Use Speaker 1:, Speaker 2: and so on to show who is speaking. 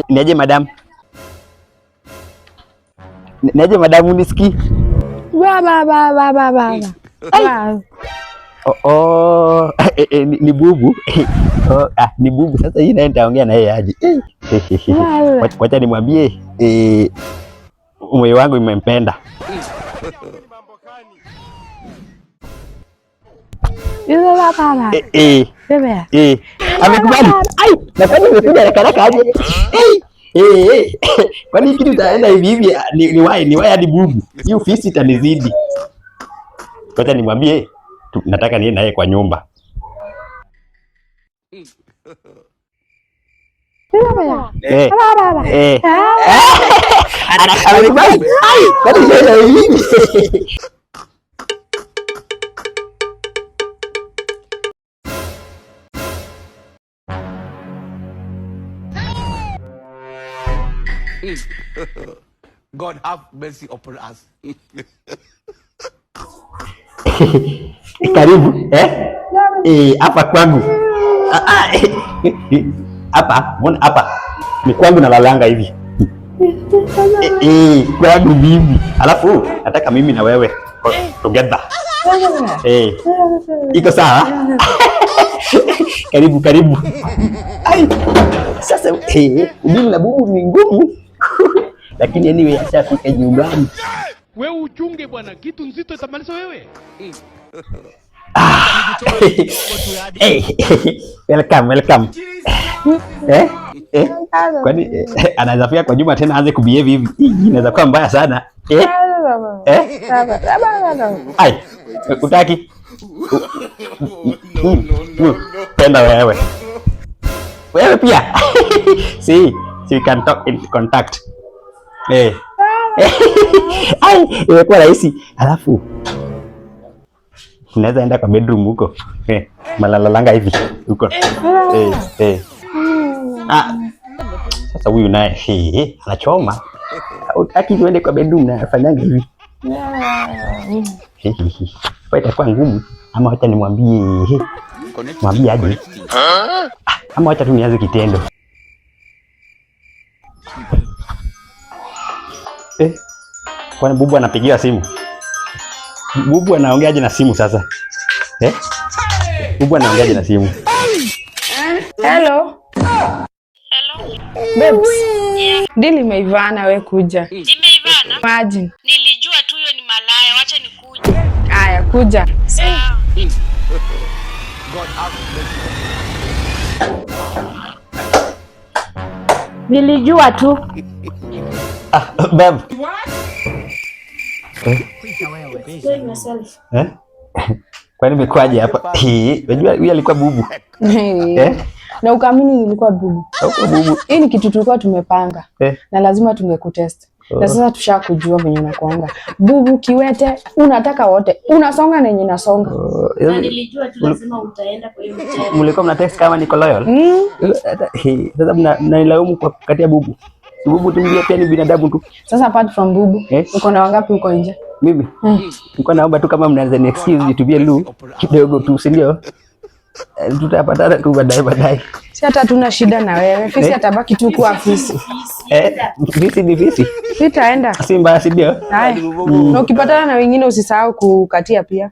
Speaker 1: Niaje madam? Niaje madam, unisikii?
Speaker 2: Baba.
Speaker 1: Ni bubu. Ni bubu. Sasa hii naye nitaongea na yeye aje. Wacha nimwambie moyo wangu imempenda. Amekubali. Nafanya nimekuja haraka aje. Kwani kitu taenda hivi ni wai hadi bubu. Hii ofisi itanizidi. Wacha nimwambie nataka niende naye kwa nyumba. Amekubali. Kwani taenda hivi.
Speaker 3: God have mercy upon us.
Speaker 1: Karibu hapa kwangu. Hapa ni kwangu nalalanga hivi. Kwangu mimi. Alafu nataka mimi na wewe together. Iko sawa? Karibu. Sasa mimi na bubu ni ngumu. Lakini anyway ashafika nyumbani.
Speaker 4: Wewe uchunge bwana, kitu nzito itamaliza wewe.
Speaker 1: Welcome. Kwani anaweza fika kwa nyumba tena aanze kubehave hivi. Inaweza kuwa mbaya sana. Utaki? Penda wewe. Wewe pia. See, we can talk in contact. Imekuwa rahisi. Alafu unaweza enda kwa bedroom huko. Malalalanga hivi huko. Sasa huyu naye anachoma. Utaki tuende kwa bedroom na afanyanga hivi. Itakuwa ngumu ama wacha nimwambie. Mwambie aje. Ama wacha tu nianze kitendo. Kwani bubu anapigiwa simu? Bubu anaongeaje na simu sasa? Bubu anaongeaje na simu?
Speaker 2: Hello. Babes.
Speaker 5: Yeah.
Speaker 2: Dili imeivana, we kuja.
Speaker 5: Imeivana?
Speaker 2: Imagine.
Speaker 5: Nilijua tu hiyo ni malaya, wacha nikuje.
Speaker 2: Haya, kuja.
Speaker 5: Sawa.
Speaker 3: God have mercy.
Speaker 2: Nilijua tu.
Speaker 1: Babe. Kwani imekwaje hapa? Unajua huyu alikuwa bubu.
Speaker 2: Na ukaamini nilikuwa bubu. Hii ni kitu tulikuwa tumepanga. Na lazima tungekutest. Na sasa tushakujua venye unakuanga. Bubu kiwete, unataka wote. Unasonga na yenye nasonga.
Speaker 5: Na nilijua tu lazima utaenda kwa hiyo mchezo.
Speaker 1: Mlikuwa mna text kama niko loyal? Sasa mnanilaumu kwa katia bubu. Bubu tumbia pia ni binadamu tu.
Speaker 2: Sasa apart from bubu, uko na wangapi uko nje?
Speaker 1: Mimi? Niko naomba tu kama mnaanza ni excuse nitubie lu kidogo tu, si ndio? Tutapatana tu baadaye.
Speaker 2: Si hata tuna shida na wewe. Fisi atabaki tu kwa fisi.
Speaker 1: Fisi ni fisi.
Speaker 2: Sitaenda.
Speaker 1: Si mbaya, si ndio?
Speaker 2: Na ukipatana na wengine usisahau kukatia pia.